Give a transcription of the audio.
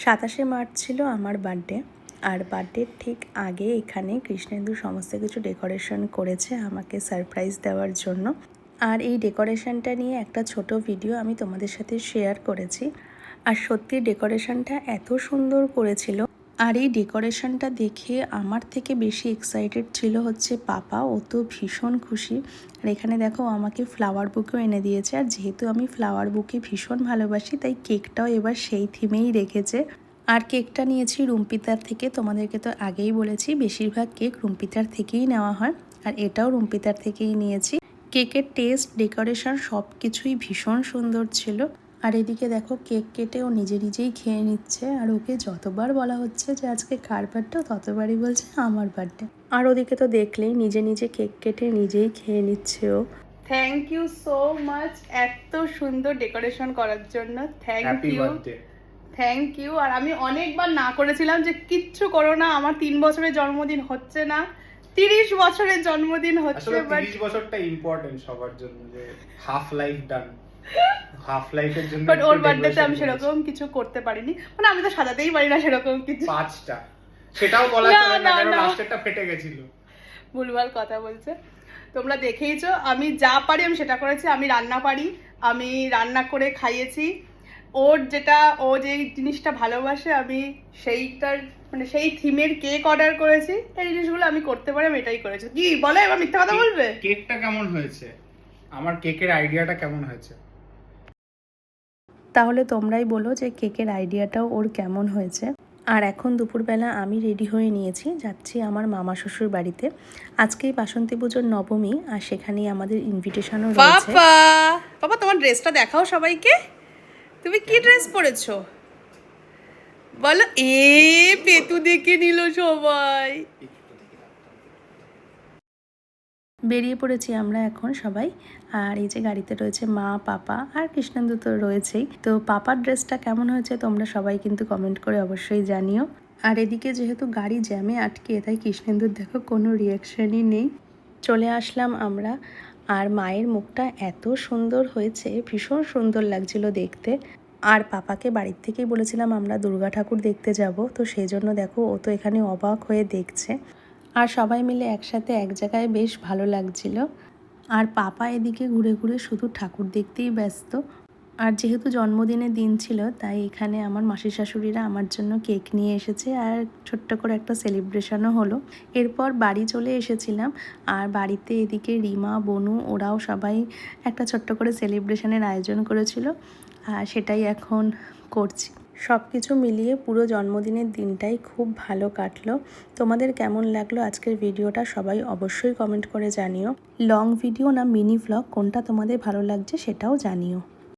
27শে March ছিল আমার birthday. আর বার্থডের ঠিক আগে এখানে কৃষ্ণেন্দু সমস্ত কিছু ডেকোরেশন করেছে আমাকে সারপ্রাইজ দেওয়ার জন্য। আর এই ডেকোরেশনটা নিয়ে একটা ছোট ভিডিও আমি তোমাদের সাথে শেয়ার করেছি। আর সত্যি ডেকোরেশনটা এত সুন্দর করেছিল। আর এই ডেকোরেশনটা দেখে আমার থেকে বেশি এক্সাইটেড ছিল হচ্ছে পাপা। ও তো ভীষণ খুশি। আর এখানে দেখো আমাকে ফ্লাওয়ার বুকেও এনে দিয়েছে। আর যেহেতু আমি ফ্লাওয়ার বুকে ভীষণ ভালোবাসি, তাই কেকটাও এবার সেই থিমেই রেখেছে। আর কেকটা নিয়েছি রুম্পিতার থেকে। তোমাদেরকে তো আগেই বলেছি বেশিরভাগ কেক রুম্পিতার থেকেই নেওয়া হয়, আর এটাও রুম্পিতার থেকেই নিয়েছি। কেকের টেস্ট, ডেকোরেশন সব কিছুই ভীষণ সুন্দর ছিল। আর এদিকে দেখো কেক কেটে ও নিজে নিজেই খেয়ে নিচ্ছে। আর ওকে যতবার বলা হচ্ছে যে আজকে কার বার্থডে, ততবারই বলছে আমার বার্থডে। আর ওদিকে তো দেখলেই নিজে নিজে কেক কেটে নিজেই খেয়ে নিচ্ছে ও। থ্যাংক ইউ সো মাচ এত সুন্দর ডেকোরেশন করার জন্য। Thank you. আর আমি অনেকবার না করেছিলাম যে কিচ্ছু করো না, আমার 3 বছরের জন্মদিন হচ্ছে না, 30 বছরের জন্মদিন হচ্ছে। আসলে 30 বছরটা ইম্পর্টেন্ট সবার জন্য, যে হাফ লাইফ ডান, হাফ লাইফের জন্য। বাট ওর বার্থডেতে আমি সেরকম কিছু করতে পারিনি, মানে আমি তো সাজাতেই পারি না সেরকম কিছু। 5টা সেটাও বলা চলে না, কারণ লাস্টেরটা ফেটে গেছিল। ভুলভাল কথা বলছে। তোমরা দেখেইছো আমি যা পারি আমি সেটা করেছি। আমি রান্না পারি, আমি রান্না করে খাইয়েছি। ওর যেটা, ও যেই জিনিসটা ভালোবাসে আমি সেইটার মানে সেই থিমের কেক অর্ডার করেছি। এই জিনিসগুলো আমি করতে পারি, আমি এটাই করেছি। কি বলে, এবার মিথ্যা কথা বলবে? কেকটা কেমন হয়েছে, আমার কেকের আইডিয়াটা কেমন হয়েছে? তাহলে তোমরাই বলো যে কেকের আইডিয়াটাও ওর কেমন হয়েছে। আর এখন দুপুরবেলা আমি রেডি হয়ে নিয়েছি, যাচ্ছি আমার মামা শ্বশুর বাড়িতে। আজকেই বাসন্তী পুজোর নবমী, আর সেখানেই আমাদের ইনভিটেশনও রয়েছে। বাবা তোমার ড্রেসটা দেখাও সবাইকে। তুমি কি ড্রেস পরেছো বলো? পেতু দেখে নিল সবাই। বেরিয়ে পড়েছি আমরা এখন সবাই। আর এই যে গাড়িতে রয়েছে মা, পাপা আর কৃষ্ণেন্দু তো রয়েছেই। তো পাপার ড্রেসটা কেমন হয়েছে তোমরা সবাই কিন্তু কমেন্ট করে অবশ্যই জানিও। আর এদিকে যেহেতু গাড়ি জ্যামে আটকে, তাই কৃষ্ণেন্দুর দেখো কোনো রিয়াকশানই নেই। চলে আসলাম আমরা। আর মায়ের মুখটা এত সুন্দর হয়েছে, ভীষণ সুন্দর লাগছিল দেখতে। আর পাপাকে বাড়ির থেকেই বলেছিলাম আমরা দুর্গা ঠাকুর দেখতে যাব, তো সেই জন্য দেখো ও তো এখানে অবাক হয়ে দেখছে। আর সবাই মিলে একসাথে এক জায়গায় বেশ ভালো লাগছিল। আর পাপা এদিকে ঘুরে ঘুরে শুধু ঠাকুর দেখতেই ব্যস্ত। আর যেহেতু জন্মদিনের দিন ছিল, তাই এখানে আমার মাসি শাশুড়িরা আমার জন্য কেক নিয়ে এসেছে, আর ছোট্ট করে একটা সেলিব্রেশনও হলো। এরপর বাড়ি চলে এসেছিলাম। আর বাড়িতে এদিকে রিমা, বনু ওরাও সবাই একটা ছোট্ট করে সেলিব্রেশনের আয়োজন করেছিল, আর সেটাই এখন করছি। সব কিছু মিলিয়ে পুরো জন্মদিনের দিনটাই খুব ভালো কাটলো। তোমাদের কেমন লাগলো আজকের ভিডিওটা সবাই অবশ্যই কমেন্ট করে জানিও। লং ভিডিও না মিনি ভ্লগ, কোনটা তোমাদের ভালো লাগছে সেটাও জানিও।